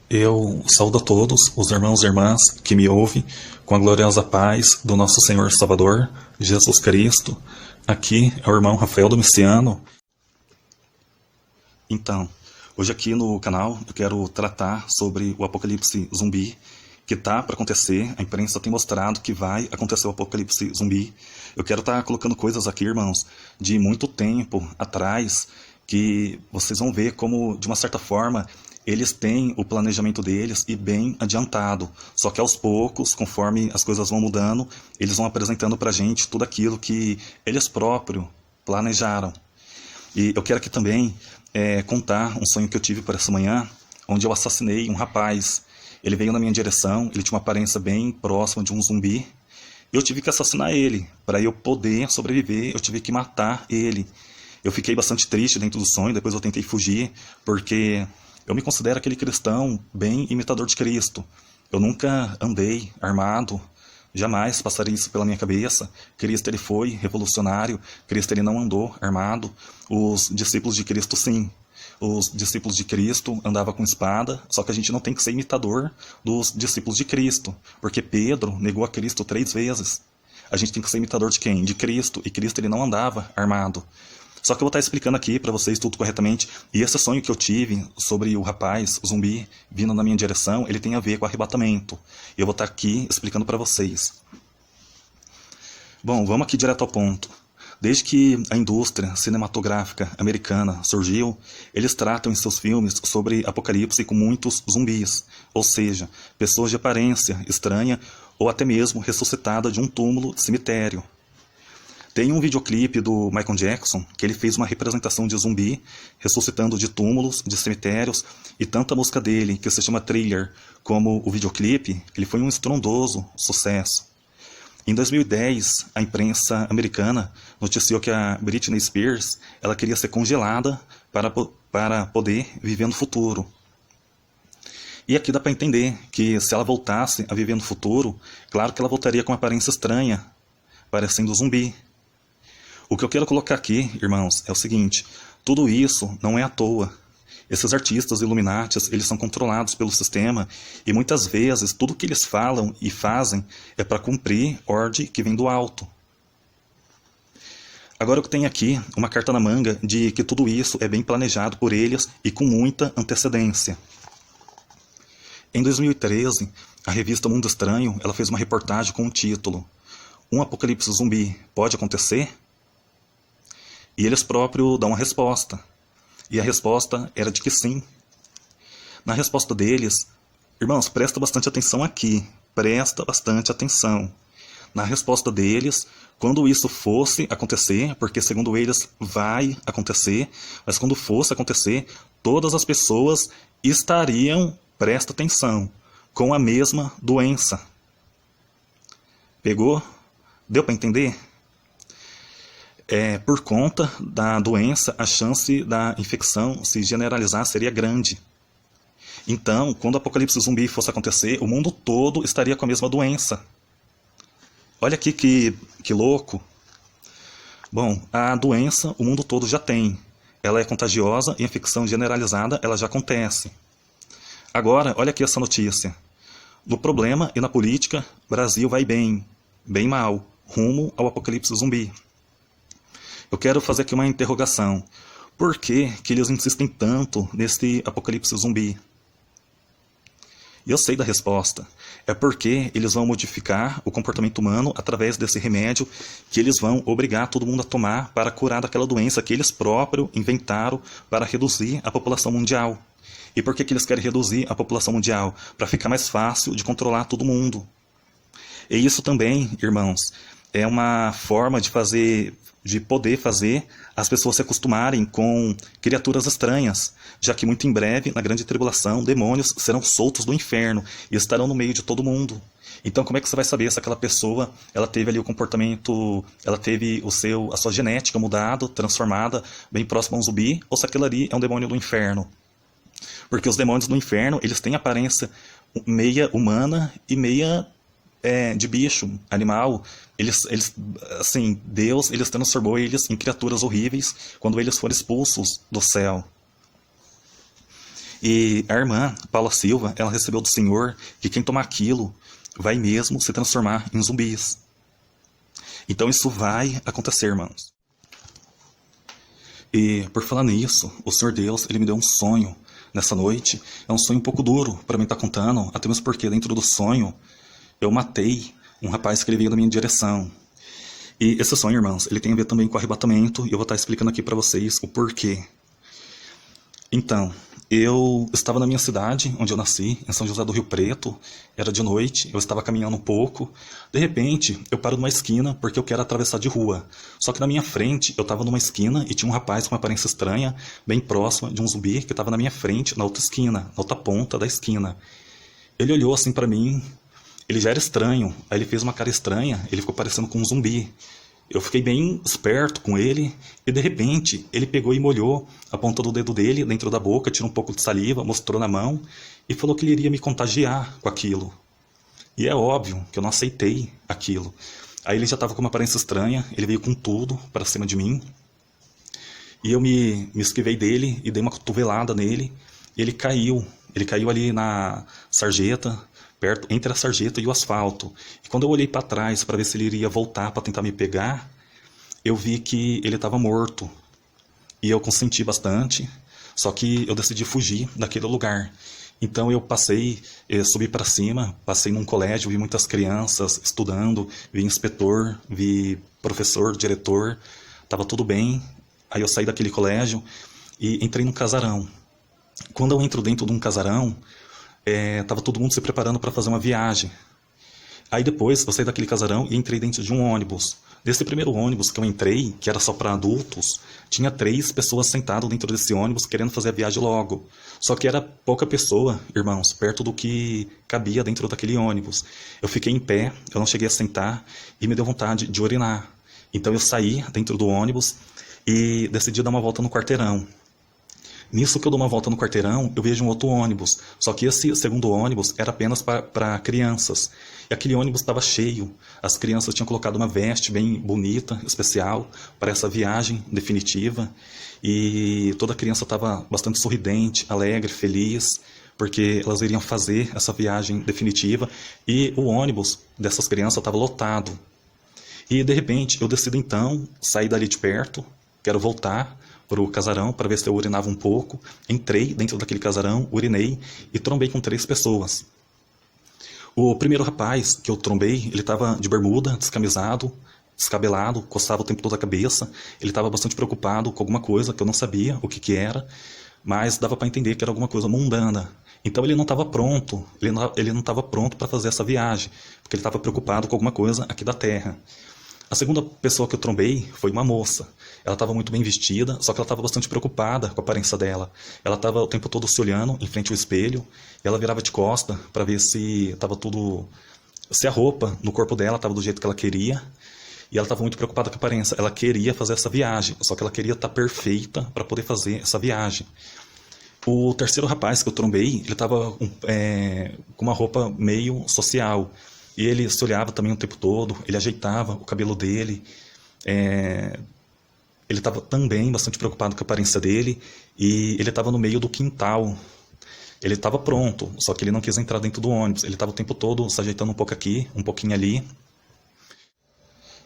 Eu saúdo a todos, os irmãos e irmãs que me ouvem, com a gloriosa paz do nosso Senhor Salvador, Jesus Cristo. Aqui é o irmão Rafael Domiciano. Então, hoje aqui no canal eu quero tratar sobre o apocalipse zumbi, que está para acontecer. A imprensa tem mostrado que vai acontecer o apocalipse zumbi. Eu quero estar colocando coisas aqui, irmãos, de muito tempo atrás, que vocês vão ver como, de uma certa forma, eles têm o planejamento deles e bem adiantado. Só que aos poucos, conforme as coisas vão mudando, eles vão apresentando para a gente tudo aquilo que eles próprios planejaram. E eu quero aqui também contar um sonho que eu tive por essa manhã, onde eu assassinei um rapaz. Ele veio na minha direção, ele tinha uma aparência bem próxima de um zumbi. Eu tive que assassinar ele. Para eu poder sobreviver, eu tive que matar ele. Eu fiquei bastante triste dentro do sonho, depois eu tentei fugir, porque eu me considero aquele cristão bem imitador de Cristo. Eu nunca andei armado, jamais passaria isso pela minha cabeça. Cristo, ele foi revolucionário, Cristo, ele não andou armado. Os discípulos de Cristo, sim. Os discípulos de Cristo andavam com espada, só que a gente não tem que ser imitador dos discípulos de Cristo, porque Pedro negou a Cristo 3 vezes. A gente tem que ser imitador de quem? De Cristo, e Cristo, ele não andava armado. Só que eu vou estar explicando aqui para vocês tudo corretamente. E esse sonho que eu tive sobre o rapaz, o zumbi, vindo na minha direção, ele tem a ver com arrebatamento. E eu vou estar aqui explicando para vocês. Bom, vamos aqui direto ao ponto. Desde que a indústria cinematográfica americana surgiu, eles tratam em seus filmes sobre apocalipse com muitos zumbis, ou seja, pessoas de aparência estranha ou até mesmo ressuscitada de um túmulo cemitério. Tem um videoclipe do Michael Jackson, que ele fez uma representação de zumbi, ressuscitando de túmulos, de cemitérios, e tanto a música dele, que se chama Thriller, como o videoclipe, ele foi um estrondoso sucesso. Em 2010, a imprensa americana noticiou que a Britney Spears ela queria ser congelada para poder viver no futuro. E aqui dá para entender que se ela voltasse a viver no futuro, claro que ela voltaria com uma aparência estranha, parecendo zumbi. O que eu quero colocar aqui, irmãos, é o seguinte: tudo isso não é à toa. Esses artistas Illuminatis, eles são controlados pelo sistema e muitas vezes tudo que eles falam e fazem é para cumprir ordem que vem do alto. Agora eu tenho aqui uma carta na manga de que tudo isso é bem planejado por eles e com muita antecedência. Em 2013, a revista Mundo Estranho ela fez uma reportagem com o título "Um apocalipse zumbi pode acontecer?" E eles próprios dão uma resposta. E a resposta era de que sim. Na resposta deles, irmãos, presta bastante atenção aqui. Presta bastante atenção. Na resposta deles, quando isso fosse acontecer, porque segundo eles vai acontecer, mas quando fosse acontecer, todas as pessoas estariam, presta atenção, com a mesma doença. Pegou? Deu para entender? Por conta da doença, a chance da infecção se generalizar seria grande. Então, quando o apocalipse zumbi fosse acontecer, o mundo todo estaria com a mesma doença. Olha aqui que louco. Bom, a doença o mundo todo já tem. Ela é contagiosa e a infecção generalizada ela já acontece. Agora, olha aqui essa notícia. No problema e na política, Brasil vai bem, bem mal, rumo ao apocalipse zumbi. Eu quero fazer aqui uma interrogação. Por que eles insistem tanto nesse apocalipse zumbi? E eu sei da resposta. É porque eles vão modificar o comportamento humano através desse remédio que eles vão obrigar todo mundo a tomar para curar daquela doença que eles próprios inventaram para reduzir a população mundial. E por que eles querem reduzir a população mundial? Para ficar mais fácil de controlar todo mundo. E isso também, irmãos, é uma forma de poder fazer as pessoas se acostumarem com criaturas estranhas, já que muito em breve, na grande tribulação, demônios serão soltos do inferno e estarão no meio de todo mundo. Então, como é que você vai saber se aquela pessoa ela teve ali o comportamento, ela teve a sua genética mudada, transformada, bem próxima a um zumbi, ou se aquilo ali é um demônio do inferno? Porque os demônios do inferno, eles têm aparência meia humana e meia de bicho, animal. Eles, assim, Deus, eles transformou eles em criaturas horríveis quando eles foram expulsos do céu. E a irmã, Paula Silva, ela recebeu do Senhor que quem tomar aquilo vai mesmo se transformar em zumbis. Então isso vai acontecer, irmãos. E por falar nisso, o Senhor Deus, ele me deu um sonho nessa noite. É um sonho um pouco duro para mim estar contando, até mesmo porque dentro do sonho eu matei um rapaz que ele veio na minha direção. E esse sonho, irmãos, ele tem a ver também com arrebatamento, e eu vou estar explicando aqui para vocês o porquê. Então, eu estava na minha cidade, onde eu nasci, em São José do Rio Preto, era de noite, eu estava caminhando um pouco, de repente eu paro numa esquina porque eu quero atravessar de rua, só que na minha frente eu estava numa esquina e tinha um rapaz com uma aparência estranha, bem próxima de um zumbi que estava na minha frente, na outra esquina, na outra ponta da esquina. Ele olhou assim para mim, ele já era estranho, aí ele fez uma cara estranha, ele ficou parecendo com um zumbi. Eu fiquei bem esperto com ele e de repente ele pegou e molhou a ponta do dedo dele dentro da boca, tirou um pouco de saliva, mostrou na mão e falou que ele iria me contagiar com aquilo. E é óbvio que eu não aceitei aquilo. Aí ele já estava com uma aparência estranha, ele veio com tudo para cima de mim e eu me esquivei dele e dei uma cotovelada nele e ele caiu ali na sarjeta, perto entre a sarjeta e o asfalto. E quando eu olhei para trás para ver se ele iria voltar para tentar me pegar, eu vi que ele estava morto. E eu consenti bastante, só que eu decidi fugir daquele lugar. Então eu passei, subi para cima, passei num colégio, vi muitas crianças estudando, vi inspetor, vi professor, diretor, estava tudo bem. Aí eu saí daquele colégio e entrei num casarão. Quando eu entro dentro de um casarão, estava todo mundo se preparando para fazer uma viagem. Aí depois eu saí daquele casarão e entrei dentro de um ônibus. Desse primeiro ônibus que eu entrei, que era só para adultos, tinha 3 pessoas sentadas dentro desse ônibus querendo fazer a viagem logo. Só que era pouca pessoa, irmãos, perto do que cabia dentro daquele ônibus. Eu fiquei em pé, eu não cheguei a sentar e me deu vontade de urinar. Então eu saí dentro do ônibus e decidi dar uma volta no quarteirão. Nisso que eu dou uma volta no quarteirão, eu vejo um outro ônibus. Só que esse segundo ônibus era apenas para crianças. E aquele ônibus estava cheio. As crianças tinham colocado uma veste bem bonita, especial, para essa viagem definitiva. E toda criança estava bastante sorridente, alegre, feliz, porque elas iriam fazer essa viagem definitiva. E o ônibus dessas crianças estava lotado. E de repente eu decido então sair dali de perto, quero voltar para o casarão para ver se eu urinava um pouco. Entrei dentro daquele casarão, urinei e trombei com 3 pessoas. O primeiro rapaz que eu trombei, ele estava de bermuda, descamisado, descabelado, coçava o tempo todo a cabeça. Ele estava bastante preocupado com alguma coisa que eu não sabia o que era, mas dava para entender que era alguma coisa mundana. Então ele não estava pronto, ele não estava pronto para fazer essa viagem, porque ele estava preocupado com alguma coisa aqui da Terra. A segunda pessoa que eu trombei foi uma moça. Ela estava muito bem vestida, só que ela estava bastante preocupada com a aparência dela. Ela estava o tempo todo se olhando em frente ao espelho, e ela virava de costa para ver se estava tudo, se a roupa no corpo dela estava do jeito que ela queria. E ela estava muito preocupada com a aparência. Ela queria fazer essa viagem, só que ela queria estar perfeita para poder fazer essa viagem. O terceiro rapaz que eu trombei, ele estava com uma roupa meio social. E ele se olhava também o tempo todo, ele ajeitava o cabelo dele. Ele estava também bastante preocupado com a aparência dele. E ele estava no meio do quintal. Ele estava pronto, só que ele não quis entrar dentro do ônibus. Ele estava o tempo todo se ajeitando um pouco aqui, um pouquinho ali.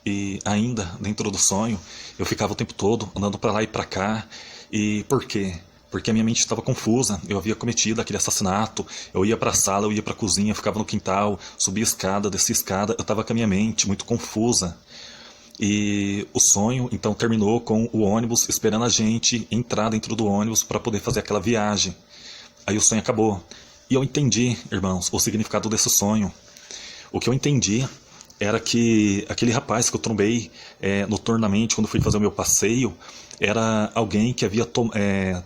E ainda dentro do sonho, eu ficava o tempo todo andando para lá e para cá. E por quê? Porque a minha mente estava confusa, eu havia cometido aquele assassinato, eu ia para a sala, eu ia para a cozinha, ficava no quintal, subia escada, descia escada, eu estava com a minha mente muito confusa. E o sonho então terminou com o ônibus esperando a gente entrar dentro do ônibus para poder fazer aquela viagem. Aí o sonho acabou. E eu entendi, irmãos, o significado desse sonho. O que eu entendi era que aquele rapaz que eu trombei noturnamente quando fui fazer o meu passeio era alguém que havia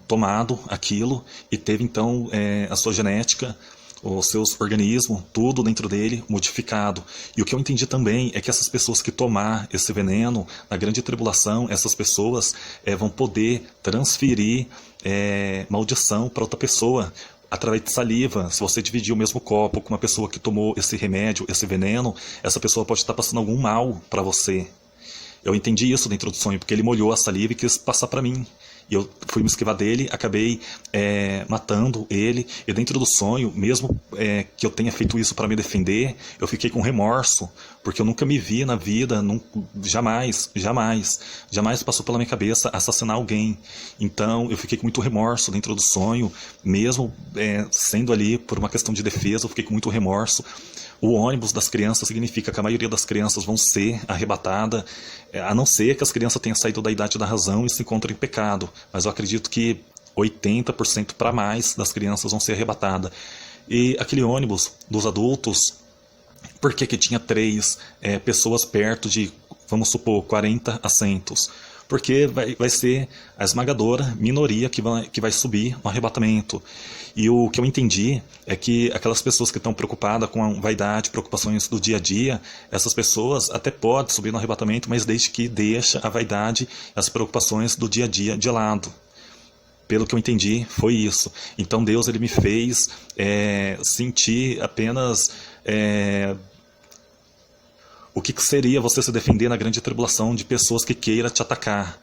tomado aquilo e teve então a sua genética, os seus organismos, tudo dentro dele modificado. E o que eu entendi também é que essas pessoas que tomar esse veneno, na grande tribulação, essas pessoas vão poder transferir maldição para outra pessoa, através de saliva. Se você dividir o mesmo copo com uma pessoa que tomou esse remédio, esse veneno, essa pessoa pode estar passando algum mal para você. Eu entendi isso dentro do sonho, porque ele molhou a saliva e quis passar para mim. E eu fui me esquivar dele, acabei matando ele. E dentro do sonho, mesmo que eu tenha feito isso para me defender, eu fiquei com remorso, porque eu nunca me vi na vida, jamais passou pela minha cabeça assassinar alguém. Então eu fiquei com muito remorso dentro do sonho, mesmo sendo ali por uma questão de defesa, eu fiquei com muito remorso. O ônibus das crianças significa que a maioria das crianças vão ser arrebatadas, a não ser que as crianças tenham saído da idade da razão e se encontrem em pecado. Mas eu acredito que 80% para mais das crianças vão ser arrebatadas. E aquele ônibus dos adultos, por que tinha 3 pessoas perto de, vamos supor, 40 assentos? Porque vai ser a esmagadora minoria que vai subir no arrebatamento. E o que eu entendi é que aquelas pessoas que estão preocupadas com a vaidade, preocupações do dia a dia, essas pessoas até podem subir no arrebatamento, mas desde que deixa a vaidade, as preocupações do dia a dia de lado. Pelo que eu entendi, foi isso. Então Deus ele me fez sentir apenas o que seria você se defender na grande tribulação de pessoas que queiram te atacar.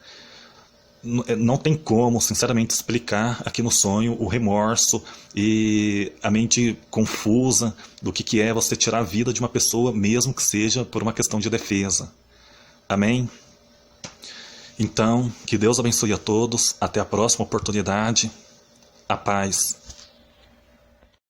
Não tem como, sinceramente, explicar aqui no sonho o remorso e a mente confusa do que é você tirar a vida de uma pessoa, mesmo que seja por uma questão de defesa. Amém? Então, que Deus abençoe a todos. Até a próxima oportunidade. A paz.